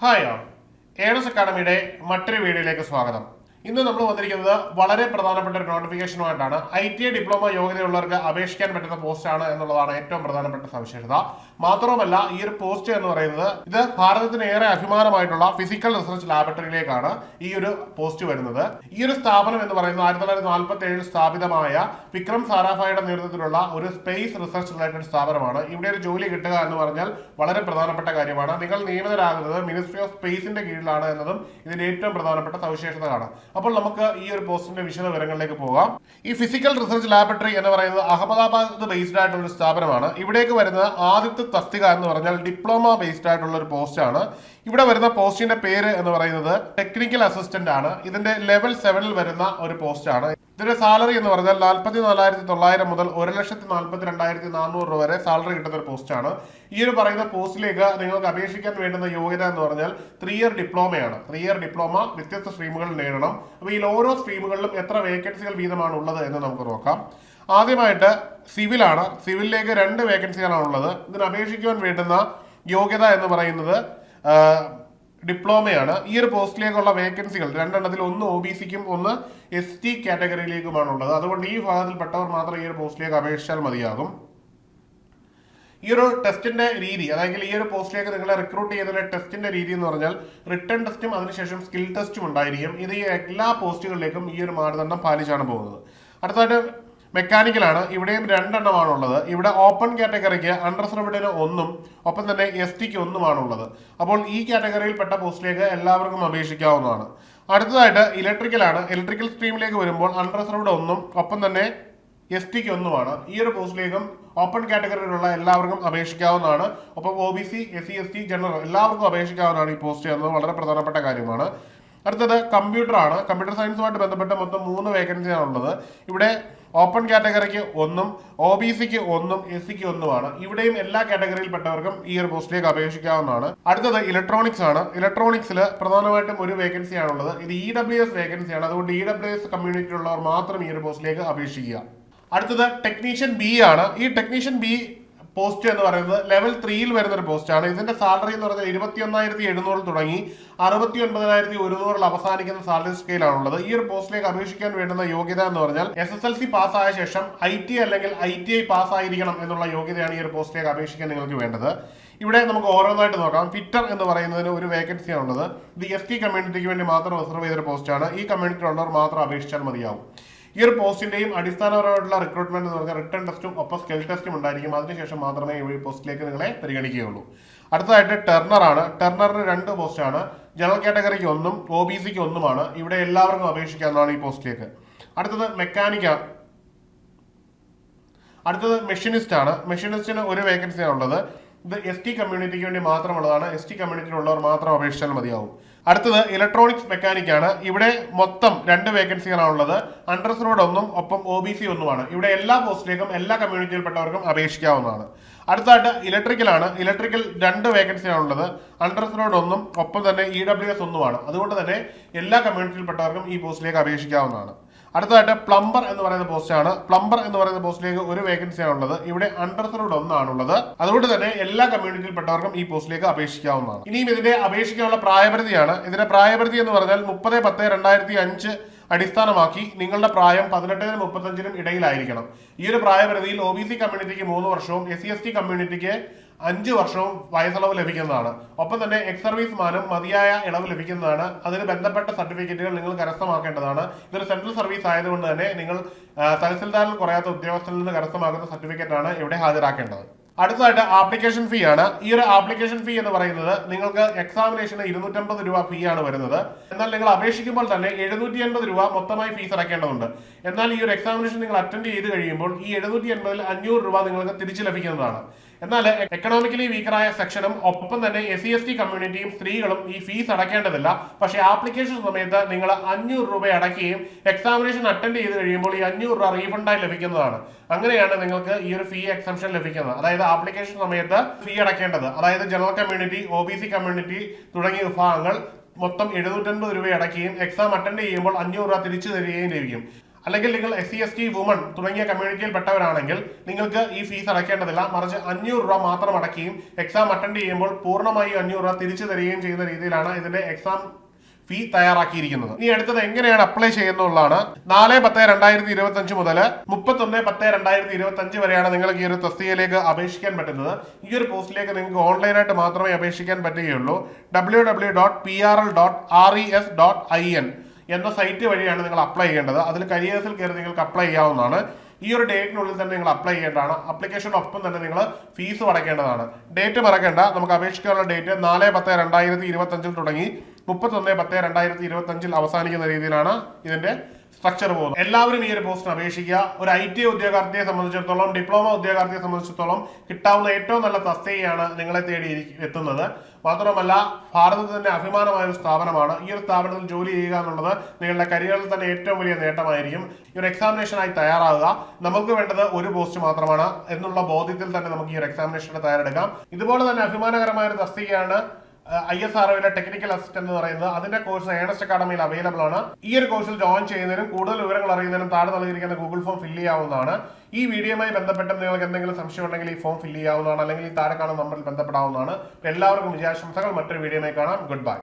Hi all, ഏഡസ് അക്കാഡമിയുടെ മറ്റൊരു വീഡിയോയിലേക്ക് സ്വാഗതം. ഇന്ന് നമ്മൾ വന്നിരിക്കുന്നത് വളരെ പ്രധാനപ്പെട്ട ഒരു നോട്ടിഫിക്കേഷനുമായിട്ടാണ്. ITI ഡിപ്ലോമ യോഗ്യതയുള്ളവർക്ക് അപേക്ഷിക്കാൻ പറ്റുന്ന പോസ്റ്റാണ് എന്നുള്ളതാണ് ഏറ്റവും പ്രധാനപ്പെട്ട സവിശേഷത. മാത്രവുമല്ല, ഈ ഒരു പോസ്റ്റ് എന്ന് പറയുന്നത് ഇത് ഭാരതത്തിന് ഏറെ അഭിമാനമായിട്ടുള്ള ഫിസിക്കൽ റിസർച്ച് ലാബറട്ടറിയിലേക്കാണ് ഈ ഒരു പോസ്റ്റ് വരുന്നത്. ഈ ഒരു സ്ഥാപനം എന്ന് പറയുന്നത് 1947 സ്ഥാപിതമായ വിക്രം സാരാഭായിയുടെ നേതൃത്വത്തിലുള്ള ഒരു സ്പേസ് റിസർച്ച് റിലേറ്റഡ് സ്ഥാപനമാണ്. ഇവിടെ ഒരു ജോലി കിട്ടുക എന്ന് പറഞ്ഞാൽ വളരെ പ്രധാനപ്പെട്ട കാര്യമാണ്. നിങ്ങൾ നിയമിതരാകുന്നത് മിനിസ്ട്രി ഓഫ് സ്പേസിന്റെ കീഴിലാണ് എന്നതും ഇതിന്റെ ഏറ്റവും പ്രധാനപ്പെട്ട സവിശേഷതയാണ്. അപ്പോൾ നമുക്ക് ഈ ഒരു പോസ്റ്റിന്റെ വിശദ വിവരങ്ങളിലേക്ക് പോകാം. ഈ ഫിസിക്കൽ റിസർച്ച് ലാബറട്ടറി എന്ന് പറയുന്നത് അഹമ്മദാബാദ് ബേസ്ഡ് ആയിട്ടുള്ള ഒരു സ്ഥാപനമാണ്. ഇവിടേക്ക് വരുന്ന ആദ്യത്തെ തസ്തിക എന്ന് പറഞ്ഞാൽ ഡിപ്ലോമ ബേസ്ഡ് ആയിട്ടുള്ള ഒരു പോസ്റ്റാണ്. ഇവിടെ വരുന്ന പോസ്റ്റിന്റെ പേര് എന്ന് പറയുന്നത് ടെക്നിക്കൽ അസിസ്റ്റന്റ് ആണ്. ഇതിന്റെ ലെവൽ 7 വരുന്ന ഒരു പോസ്റ്റാണ്. ഇതിന്റെ സാലറി എന്ന് പറഞ്ഞാൽ 44,900 മുതൽ 1,42,400 രൂപ വരെ സാലറി കിട്ടുന്ന ഒരു പോസ്റ്റാണ്. ഈ ഒരു പറയുന്ന പോസ്റ്റിലേക്ക് നിങ്ങൾക്ക് അപേക്ഷിക്കാൻ വേണ്ടുന്ന യോഗ്യത എന്ന് പറഞ്ഞാൽ 3 ഇയർ ഡിപ്ലോമയാണ്. 3 ഇയർ ഡിപ്ലോമ വ്യത്യസ്ത സ്ട്രീമുകൾ നേടണം. അപ്പോൾ ഈ ഓരോ സ്ട്രീമുകളിലും എത്ര വേക്കൻസികൾ വീതമാണ് ഉള്ളത് എന്ന് നമുക്ക് നോക്കാം. ആദ്യമായിട്ട് സിവിലാണ്. സിവിലിലേക്ക് 2 വേക്കൻസികളാണ് ഉള്ളത്. ഇതിന് അപേക്ഷിക്കുവാൻ വേണ്ടുന്ന യോഗ്യത എന്ന് പറയുന്നത് ഡിപ്ലോമയാണ്. ഈ ഒരു പോസ്റ്റിലേക്കുള്ള വേക്കൻസികൾ 2 എണ്ണത്തിൽ ഒന്ന് OBCക്കും ഒന്ന് ST കാറ്റഗറിയിലേക്കുമാണുള്ളത്. അതുകൊണ്ട് ഈ ഭാഗത്തിൽപ്പെട്ടവർ മാത്രം ഈ ഒരു പോസ്റ്റിലേക്ക് അപേക്ഷിച്ചാൽ മതിയാകും. ഈ ഒരു ടെസ്റ്റിന്റെ രീതി, അതായത് ഈ ഒരു പോസ്റ്റിലേക്ക് നിങ്ങളെ റിക്രൂട്ട് ചെയ്യുന്ന ടെസ്റ്റിന്റെ രീതി എന്ന് പറഞ്ഞാൽ റിട്ടൺ ടെസ്റ്റും അതിനുശേഷം സ്കിൽ ടെസ്റ്റും ഉണ്ടായിരിക്കും. ഇത് ഈ എല്ലാ പോസ്റ്റുകളിലേക്കും ഈ ഒരു മാനദണ്ഡം പാലിച്ചാണ് പോകുന്നത്. അടുത്തായിട്ട് മെക്കാനിക്കലാണ്. ഇവിടെയും 2 എണ്ണമാണുള്ളത്. ഇവിടെ ഓപ്പൺ കാറ്റഗറിക്ക് അൺറിസർവ്ഡിന് 1ഉം ഒപ്പം തന്നെ STക്ക് 1ഉമാണുള്ളത്. അപ്പോൾ ഈ കാറ്റഗറിയിൽപ്പെട്ട പോസ്റ്റിലേക്ക് എല്ലാവർക്കും അപേക്ഷിക്കാവുന്നതാണ്. അടുത്തതായിട്ട് ഇലക്ട്രിക്കലാണ്. ഇലക്ട്രിക്കൽ സ്ട്രീമിലേക്ക് വരുമ്പോൾ അൺറിസർവ്ഡ് 1ഉം ഒപ്പം തന്നെ STക്ക് 1ഉമാണ്. ഈ ഒരു പോസ്റ്റിലേക്കും ഓപ്പൺ കാറ്റഗറിയിലുള്ള എല്ലാവർക്കും അപേക്ഷിക്കാവുന്നതാണ്. ഒപ്പം OBC, SC, ST, ജനറൽ എല്ലാവർക്കും അപേക്ഷിക്കാവുന്നതാണ് ഈ പോസ്റ്റ് എന്നത് വളരെ പ്രധാനപ്പെട്ട കാര്യമാണ്. അടുത്തത് കമ്പ്യൂട്ടർ ആണ്. കമ്പ്യൂട്ടർ സയൻസുമായിട്ട് ബന്ധപ്പെട്ട് മൊത്തം 3 വേക്കൻസിയാണ് ഉള്ളത്. ഇവിടെ ഓപ്പൺ കാറ്റഗറിക്ക് 1ഉം OBCക്ക് 1ഉം SCക്ക് 1ഉമാണ്. ഇവിടെയും എല്ലാ കാറ്റഗറിയിൽപ്പെട്ടവർക്കും ഈ ഒരു പോസ്റ്റിലേക്ക് അപേക്ഷിക്കാവുന്നതാണ്. അടുത്തത് ഇലക്ട്രോണിക്സ് ആണ്. ഇലക്ട്രോണിക്സിൽ പ്രധാനമായിട്ടും ഒരു വേക്കൻസിയാണുള്ളത്. ഇത് EWS വേക്കൻസിയാണ്. അതുകൊണ്ട് EWS കമ്മ്യൂണിറ്റിയിലുള്ളവർ മാത്രം ഈ ഒരു പോസ്റ്റിലേക്ക് അപേക്ഷിക്കുക. അടുത്തത് ടെക്നീഷ്യൻ B ആണ്. ഈ ടെക്നീഷ്യൻ B പോസ്റ്റ് എന്ന് പറയുന്നത് ലെവൽ 3 വരുന്ന ഒരു പോസ്റ്റാണ്. ഇതിന്റെ സാലറി എന്ന് പറഞ്ഞാൽ 21,700 തുടങ്ങി 69,100 അവസാനിക്കുന്ന സാലറി സ്കെയിലാണുള്ളത്. ഈ ഒരു പോസ്റ്റിലേക്ക് അപേക്ഷിക്കാൻ വേണ്ടുന്ന യോഗ്യത എന്ന് പറഞ്ഞാൽ SSLC പാസ്സായ ശേഷം ITI അല്ലെങ്കിൽ ITI പാസ്സായിരിക്കണം എന്നുള്ള യോഗ്യതയാണ് ഈ ഒരു പോസ്റ്റിലേക്ക് അപേക്ഷിക്കാൻ നിങ്ങൾക്ക് വേണ്ടത്. ഇവിടെ നമുക്ക് ഓരോന്നായിട്ട് നോക്കാം. ഫിറ്റർ എന്ന് പറയുന്നതിന് ഒരു വേക്കൻസിയാണുള്ളത്. ഇത് ST കമ്മ്യൂണിറ്റിക്ക് വേണ്ടി മാത്രം റിസർവ് ചെയ്തൊരു പോസ്റ്റാണ്. ഈ കമ്മ്യൂണിറ്റിയിലുള്ളവർ മാത്രം അപേക്ഷിച്ചാൽ മതിയാവും. ഈ ഒരു പോസ്റ്റിന്റെയും അടിസ്ഥാനപരമായിട്ടുള്ള റിക്രൂട്ട്മെന്റ് എന്ന് പറഞ്ഞാൽ റിട്ടൺ ടെസ്റ്റും ഒപ്പം സ്കിൽ ടെസ്റ്റും ഉണ്ടായിരിക്കും. അതിനുശേഷം മാത്രമേ ഈ പോസ്റ്റിലേക്ക് നിങ്ങളെ പരിഗണിക്കുകയുള്ളൂ. അടുത്തതായിട്ട് ടെർണർ ആണ്. ടെർണറിന് 2 പോസ്റ്റാണ്. ജനറൽ കാറ്റഗറിക്ക് 1ഉം OBCക്ക് 1ഉമാണ്. ഇവിടെ എല്ലാവർക്കും അപേക്ഷിക്കാവുന്നതാണ് ഈ പോസ്റ്റിലേക്ക്. അടുത്തത് മെക്കാനിക്കാണ്. അടുത്തത് മെഷീനിസ്റ്റ് ആണ്. മെഷീനിസ്റ്റിന് ഒരു വേക്കൻസിയാണ് ഉള്ളത്. ഇത് ST കമ്മ്യൂണിറ്റിക്ക് വേണ്ടി മാത്രമുള്ളതാണ്. ST കമ്മ്യൂണിറ്റിയിലുള്ളവർ മാത്രം അപേക്ഷിച്ചാൽ മതിയാവും. അടുത്തത് ഇലക്ട്രോണിക്സ് മെക്കാനിക്കാണ്. ഇവിടെ മൊത്തം 2 വേക്കൻസികളാണുള്ളത്. അൺറിസർവ്ഡ് 1ഉം ഒപ്പം OBC 1ഉമാണ്. ഇവിടെ എല്ലാ പോസ്റ്റിലേക്കും എല്ലാ കമ്മ്യൂണിറ്റിയിൽപ്പെട്ടവർക്കും അപേക്ഷിക്കാവുന്നതാണ്. അടുത്തായിട്ട് ഇലക്ട്രിക്കലാണ്. ഇലക്ട്രിക്കൽ 2 വേക്കൻസിയാണുള്ളത്. അൺറിസർവ്ഡ് 1ഉം ഒപ്പം തന്നെ EWS 1ഉമാണ്. അതുകൊണ്ട് തന്നെ എല്ലാ കമ്മ്യൂണിറ്റിയിൽപ്പെട്ടവർക്കും ഈ പോസ്റ്റിലേക്ക് അപേക്ഷിക്കാവുന്നതാണ്. അടുത്തതായിട്ട് പ്ലംബർ എന്ന് പറയുന്ന പോസ്റ്റാണ്. പ്ലംബർ എന്ന് പറയുന്ന പോസ്റ്റിലേക്ക് ഒരു വേക്കൻസിയാണ് ഉള്ളത്. ഇവിടെ അൺറിസർവ്ഡ് 1ആണുള്ളത്. അതുകൊണ്ട് തന്നെ എല്ലാ കമ്മ്യൂണിറ്റിയിൽപ്പെട്ടവർക്കും ഈ പോസ്റ്റിലേക്ക് അപേക്ഷിക്കാവുന്നതാണ്. ഇനിയും ഇതിന്റെ അപേക്ഷിക്കാനുള്ള പ്രായപരിധിയാണ്. ഇതിന്റെ പ്രായപരിധി എന്ന് പറഞ്ഞാൽ 30/10/2005 അടിസ്ഥാനമാക്കി നിങ്ങളുടെ പ്രായം 18-നും 35-നും ഇടയിലായിരിക്കണം. ഈ ഒരു പ്രായപരിധിയിൽ OBC കമ്മ്യൂണിറ്റിക്ക് 3 വർഷവും SC ST കമ്മ്യൂണിറ്റിക്ക് 5 വർഷവും വയസ്സിളവ് ലഭിക്കുന്നതാണ്. ഒപ്പം തന്നെ എക്സ് സർവീസ് മാനും മതിയായ ഇളവ് ലഭിക്കുന്നതാണ്. അതിന് ബന്ധപ്പെട്ട സർട്ടിഫിക്കറ്റുകൾ നിങ്ങൾ കരസ്ഥമാക്കേണ്ടതാണ്. ഇതൊരു സെൻട്രൽ സർവീസ് ആയതുകൊണ്ട് തന്നെ നിങ്ങൾ തഹസിൽദാരിൽ കുറയാത്ത ഉദ്യോഗസ്ഥരിൽ നിന്ന് കരസ്ഥമാക്കുന്ന സർട്ടിഫിക്കറ്റ് ആണ് ഇവിടെ ഹാജരാക്കേണ്ടത്. അടുത്തതായിട്ട് ആപ്ലിക്കേഷൻ ഫീ ആണ്. ഈ ഒരു ആപ്ലിക്കേഷൻ ഫീ എന്ന് പറയുന്നത് നിങ്ങൾക്ക് എക്സാമിനേഷന് 250 രൂപ ഫീ ആണ് വരുന്നത്. എന്നാൽ നിങ്ങൾ അപേക്ഷിക്കുമ്പോൾ തന്നെ 780 രൂപ മൊത്തമായി ഫീസ് അടയ്ക്കേണ്ടതുണ്ട്. എന്നാൽ ഈ ഒരു എക്സാമിനേഷൻ നിങ്ങൾ അറ്റൻഡ് ചെയ്ത് കഴിയുമ്പോൾ ഈ 780-ൽ 500 രൂപ നിങ്ങൾക്ക് തിരിച്ചു ലഭിക്കുന്നതാണ്. എന്നാൽ എക്കണോമിക്കലി വീക്കറായ സെക്ഷനും ഒപ്പം തന്നെ SC ST കമ്മ്യൂണിറ്റിയും സ്ത്രീകളും ഈ ഫീസ് അടയ്ക്കേണ്ടതില്ല. പക്ഷേ ആപ്ലിക്കേഷൻ സമയത്ത് നിങ്ങൾ 500 രൂപ അടയ്ക്കുകയും എക്സാമിനേഷൻ അറ്റൻഡ് ചെയ്ത് കഴിയുമ്പോൾ ഈ 500 രൂപ റീഫണ്ടായി ലഭിക്കുന്നതാണ്. അങ്ങനെയാണ് നിങ്ങൾക്ക് ഈ ഒരു ഫീ എക്സംഷൻ ലഭിക്കുന്നത്. അതായത് ആപ്ലിക്കേഷൻ സമയത്ത് ഫീ അടയ്ക്കേണ്ടത്, അതായത് ജനറൽ കമ്മ്യൂണിറ്റി, OBC കമ്മ്യൂണിറ്റി തുടങ്ങിയ വിഭാഗങ്ങൾ മൊത്തം 750 രൂപ അടയ്ക്കുകയും എക്സാം അറ്റൻഡ് ചെയ്യുമ്പോൾ 500 രൂപ തിരിച്ചു തരികയും ലഭിക്കും. അല്ലെങ്കിൽ നിങ്ങൾ SC/ST വുമൺ തുടങ്ങിയ കമ്മ്യൂണിറ്റിയിൽപ്പെട്ടവരാണെങ്കിൽ നിങ്ങൾക്ക് ഈ ഫീസ് അടയ്ക്കേണ്ടതില്ല. മറിച്ച് 500 രൂപ മാത്രം അടയ്ക്കുകയും എക്സാം അറ്റൻഡ് ചെയ്യുമ്പോൾ പൂർണ്ണമായും 500 രൂപ തിരിച്ചു തരികയും ചെയ്യുന്ന രീതിയിലാണ് ഇതിന്റെ എക്സാം ഫീ തയ്യാറാക്കിയിരിക്കുന്നത്. ഇനി അടുത്തത് എങ്ങനെയാണ് അപ്ലൈ ചെയ്യുന്നുള്ളതാണ്. 4/10/2025 മുതൽ 31/10/2025 വരെയാണ് നിങ്ങൾക്ക് ഈ ഒരു തസ്തികയിലേക്ക് അപേക്ഷിക്കാൻ പറ്റുന്നത്. ഈ ഒരു പോസ്റ്റിലേക്ക് നിങ്ങൾക്ക് ഓൺലൈനായിട്ട് മാത്രമേ അപേക്ഷിക്കാൻ പറ്റുകയുള്ളൂ. www.prl.res.in എന്ന സൈറ്റ് വഴിയാണ് നിങ്ങൾ അപ്ലൈ ചെയ്യേണ്ടത്. അതിൽ കരിയേഴ്സിൽ കയറി നിങ്ങൾക്ക് അപ്ലൈ ചെയ്യാവുന്നതാണ്. ഈ ഒരു ഡേറ്റിനുള്ളിൽ തന്നെ നിങ്ങൾ അപ്ലൈ ചെയ്യേണ്ടതാണ്. അപ്ലിക്കേഷനൊപ്പം തന്നെ നിങ്ങൾ ഫീസ് അടയ്ക്കേണ്ടതാണ്. ഡേറ്റ് മറക്കേണ്ട. നമുക്ക് അപേക്ഷിക്കാനുള്ള ഡേറ്റ് 4/10/2025 തുടങ്ങി 31/10/2025 അവസാനിക്കുന്ന രീതിയിലാണ് ഇതിന്റെ സ്ട്രക്ചർ പോകുന്നത്. എല്ലാവരും ഈ ഒരു പോസ്റ്റിന് അപേക്ഷിക്കുക. ഒരു IT ഉദ്യോഗാർത്ഥിയെ സംബന്ധിച്ചിടത്തോളം, ഡിപ്ലോമ ഉദ്യോഗാർത്ഥിയെ സംബന്ധിച്ചിടത്തോളം കിട്ടാവുന്ന ഏറ്റവും നല്ല തസ്തികയാണ് നിങ്ങളെ തേടി എത്തുന്നത്. മാത്രമല്ല ഭാരതത്തിൽ തന്നെ അഭിമാനമായ ഒരു സ്ഥാപനമാണ്. ഈ ഒരു സ്ഥാപനത്തിൽ ജോലി ചെയ്യുക എന്നുള്ളത് നിങ്ങളുടെ കരിയറിൽ തന്നെ ഏറ്റവും വലിയ നേട്ടമായിരിക്കും. ഈ ഒരു എക്സാമിനേഷനായി തയ്യാറാവുക. നമുക്ക് വേണ്ടത് ഒരു പോസ്റ്റ് മാത്രമാണ് എന്നുള്ള ബോധ്യത്തിൽ തന്നെ നമുക്ക് ഈ ഒരു എക്സാമിനേഷന് തയ്യാറെടുക്കാം. ഇതുപോലെ തന്നെ അഭിമാനകരമായ ഒരു തസ്തികയാണ് ISROയിലെ ടെക്നിക്കൽ അസിസ്റ്റന്റ് എന്ന് പറയുന്നത്. അതിന്റെ കോഴ്സ് ഏണസ്റ്റ് അക്കാഡമിയിൽ അവൈലബിൾ ആണ്. ഈ ഒരു കോഴ്സിൽ ജോയിൻ ചെയ്യുന്നതിനും കൂടുതൽ വിവരങ്ങൾ അറിയുന്നതിനും താഴെ നൽകിയിരിക്കുന്ന ഗൂഗിൾ ഫോം ഫില്ല് ചെയ്യാവുന്നതാണ്. ഈ വീഡിയോയുമായി ബന്ധപ്പെട്ട് നിങ്ങൾക്ക് എന്തെങ്കിലും സംശയം ഉണ്ടെങ്കിൽ ഈ ഫോം ഫില്ല് ചെയ്യാവുന്നതാണ്. അല്ലെങ്കിൽ ഈ താഴെ കാണുന്ന നമ്പറിൽ ബന്ധപ്പെടാവുന്നതാണ്. എല്ലാവർക്കും വിജയാശംസകൾ. മറ്റൊരു വീഡിയോയുമായി കാണാം. Good bye.